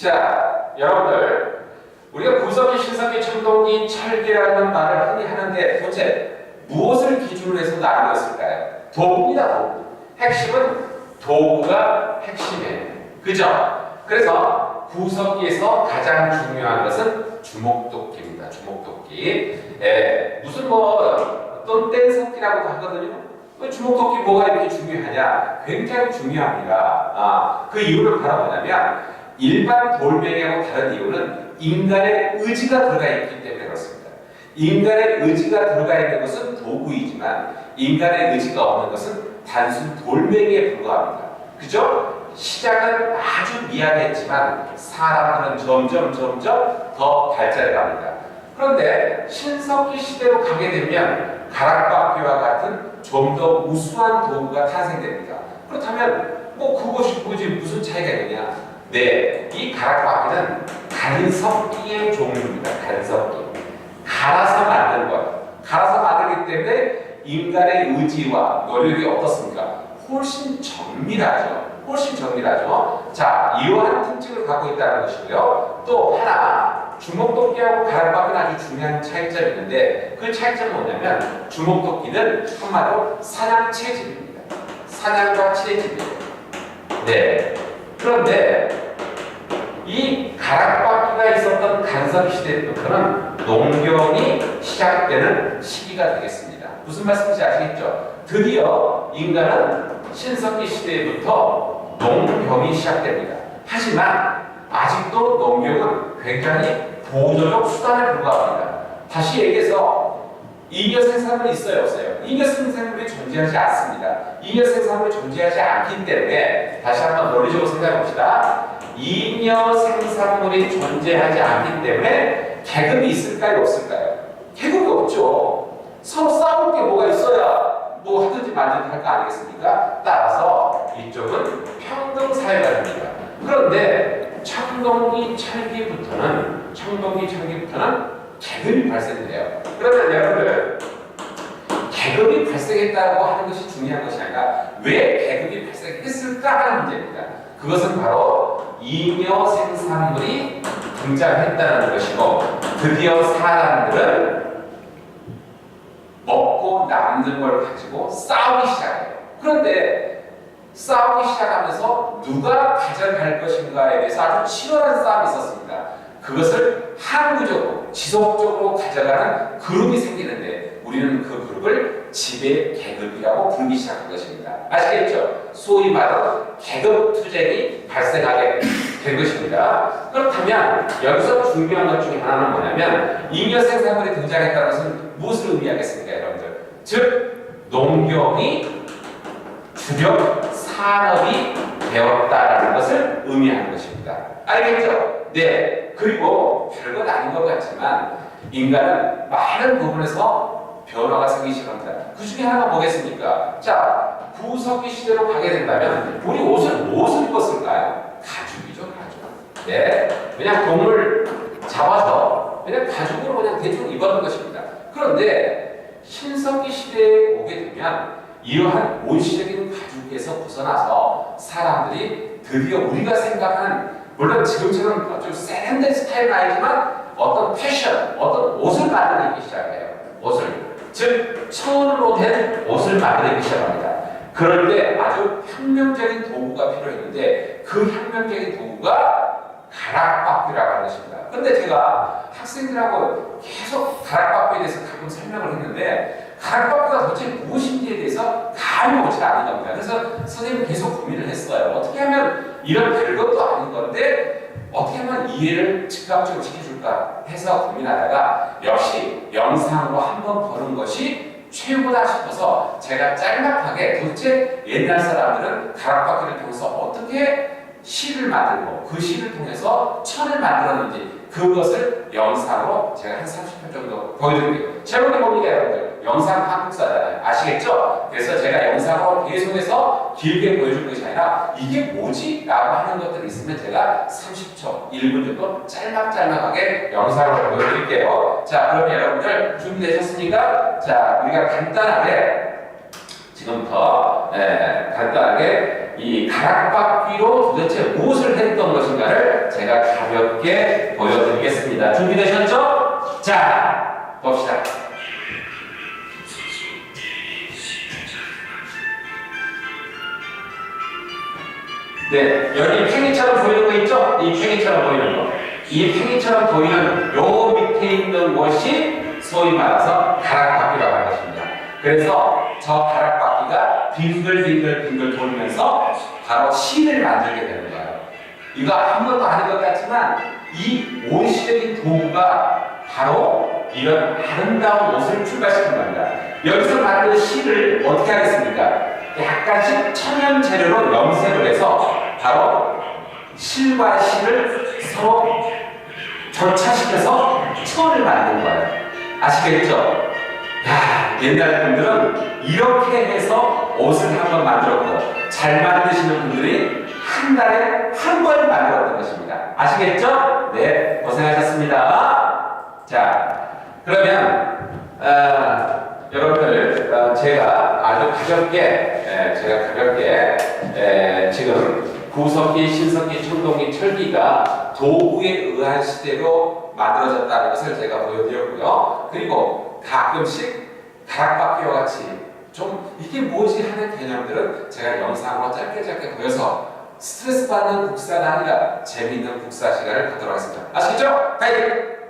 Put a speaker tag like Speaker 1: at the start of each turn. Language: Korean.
Speaker 1: 자, 여러분들, 우리가 구석기, 신석기, 청동기, 철기라는 말을 흔히 하는데 도대체 무엇을 기준으로 해서 나누었을까요? 도구입니다, 도구. 핵심은 도구가 핵심이에요. 그죠? 그래서 구석기에서 가장 중요한 것은 주목도끼입니다. 주목도끼. 무슨 어떤 뗀석기라고 하거든요. 주목도끼 뭐가 이렇게 중요하냐? 굉장히 중요합니다. 그 이유는 바로 뭐냐면 일반 돌멩이하고 다른 이유는 인간의 의지가 들어가 있기 때문에 그렇습니다. 인간의 의지가 들어가 있는 것은 도구이지만 인간의 의지가 없는 것은 단순 돌멩이에 불과합니다. 그죠? 시작은 아주 미약했지만 사람들은 점점 더 발전해 갑니다. 그런데 신석기 시대로 가게 되면 가락바퀴와 같은 좀 더 우수한 도구가 탄생됩니다. 그렇다면 그것이 굳이 무슨 차이가 있느냐? 네, 이 가락바퀴는 간석기의 종류입니다. 간석기. 갈아서 만든 거예요. 갈아서 만들기 때문에 인간의 의지와 노력이 어떻습니까? 훨씬 정밀하죠. 자, 이러한 특징을 갖고 있다는 것이고요. 또 하나, 주목도끼하고 가락바퀴는 아주 중요한 차이점이 있는데 그 차이점은 뭐냐면 주목도끼는 한마디로 사냥 채집입니다. 사냥과 채집이에요. 네. 그런데 이 가락바퀴가 있었던 간섭 시대부터는 농경이 시작되는 시기가 되겠습니다. 무슨 말씀인지 아시겠죠? 드디어 인간은 신석기 시대부터 농경이 시작됩니다. 하지만 아직도 농경은 굉장히 보조적 수단에 불과합니다. 다시 얘기해서 잉여 생산물이 있어요, 없어요? 잉여 생산물이 존재하지 않습니다. 잉여 생산물이 존재하지 않기 때문에 다시 한번 논리적으로 생각해 봅시다. 잉여 생산물이 존재하지 않기 때문에 계급이 있을까요, 없을까요? 계급이 없죠. 서로 싸울 게 뭐가 있어야 뭐 하든지 말든지 할 거 아니겠습니까? 따라서 이쪽은 평등 사회가 됩니다. 그런데 청동기, 철기부터는 계급이 발생돼요. 그러면 여러분들 계급이 발생했다고 하는 것이 중요한 것이 아니라 왜 계급이 발생했을까 하는 문제입니다. 그것은 바로 잉여 생산물이 등장했다는 것이고 드디어 사람들은 먹고 남는 걸 가지고 싸우기 시작해요. 그런데 싸우기 시작하면서 누가 가져갈 것인가에 대해서 아주 치열한 싸움이 있었습니다. 그것을 항구적으로 지속적으로 가져가는 그룹이 생기는데 우리는 그 그룹을 지배 계급이라고 부르기 시작한 것입니다. 아시겠죠? 소위 말하는 계급 투쟁이 발생하게 된 것입니다. 그렇다면 여기서 중요한 것 중에 하나는 뭐냐면 잉여 생산물이 등장했다는 것은 무엇을 의미하겠습니까, 여러분들? 즉 농경이 주력 산업이 되었다라는 것을 의미하는 것입니다. 알겠죠? 네. 그리고 별것 아닌 것 같지만 인간은 많은 부분에서 변화가 생기기 시작합니다. 그 중에 하나가 뭐겠습니까? 자, 구석기 시대로 가게 된다면 우리 옷을 무엇을 입었을까요? 가죽이죠, 가죽. 네. 그냥 동물 잡아서 그냥 가죽으로 그냥 대충 입었는 것입니다. 그런데 신석기 시대에 오게 되면 이러한 원시적인 가죽에서 벗어나서 사람들이 드디어 우리가 생각하는 물론 지금처럼 아주 세련된 스타일은 아니지만 어떤 패션, 어떤 옷을 만들기 시작해요. 옷을. 즉, 천으로 된 옷을 만들기 시작합니다. 그럴 때 아주 혁명적인 도구가 필요했는데 그 혁명적인 도구가 가락바퀴라고 하는 것입니다. 근데 제가 학생들하고 계속 가락바퀴에 대해서 가끔 설명을 했는데 가락바퀴가 도대체 무엇인지에 대해서 감이 오지 않은 겁니다. 그래서 선생님은 계속 고민을 했어요. 어떻게 하면 이런 별것도 아닌 건데 어떻게 하면 이해를 즉각적으로 시켜줄까 해서 고민하다가 역시 영상으로 한번 보는 것이 최고다 싶어서 제가 짤막하게 도대체 옛날 사람들은 가락바퀴를 통해서 어떻게 실을 만들고 그 실을 통해서 천을 만들었는지 그것을 영상으로 제가 한 30분 정도 보여드릴게요. 제목이 뭡니까, 여러분들? 영상 한국사잖아요. 아시겠죠? 그래서 제가 영상으로 계속해서 길게 보여줄 것이 아니라 이게 뭐지? 라고 하는 것들이 있으면 제가 30초, 1분 정도 짤막하게 영상으로 보여드릴게요. 자, 그러면 여러분들 준비되셨습니까? 자, 우리가 간단하게 지금부터 간단하게 이 가락바퀴로 도대체 무엇을 했던 것인가를 제가 네, 여기 팽이처럼 보이는 거 있죠? 이 팽이처럼 보이는 거. 이 팽이처럼 보이는 요 밑에 있는 것이 소위 말해서 가락바퀴라고 하는 것입니다. 그래서 저 가락바퀴가 빙글빙글 돌면서 바로 실을 만들게 되는 거예요. 이거 아무것도 아닌 것 같지만 이 원시적인 도구가 바로 이런 아름다운 옷을 출발시킨 겁니다. 여기서 만든 실을 어떻게 하겠습니까? 약간씩 천연 재료로 염색을 해서 바로 실과 실을 서로 교차시켜서 천을 만든 거예요. 아시겠죠? 야, 옛날 분들은 이렇게 해서 옷을 한번 만들었고 잘 만드시는 분들이 한 달에 한 번 만들었던 것입니다. 아시겠죠? 네, 고생하셨습니다. 자, 그러면 여러분들 제가 아주 가볍게 지금 구석기, 신석기, 청동기, 철기가 도구에 의한 시대로 만들어졌다는 것을 제가 보여드렸고요. 그리고 가끔씩 가락바퀴와 같이 좀 이게 뭐지 하는 개념들은 제가 영상으로 짧게 보여서 스트레스 받는 국사가 아니라 재미있는 국사 시간을 갖도록 하겠습니다. 아시겠죠? 파이팅!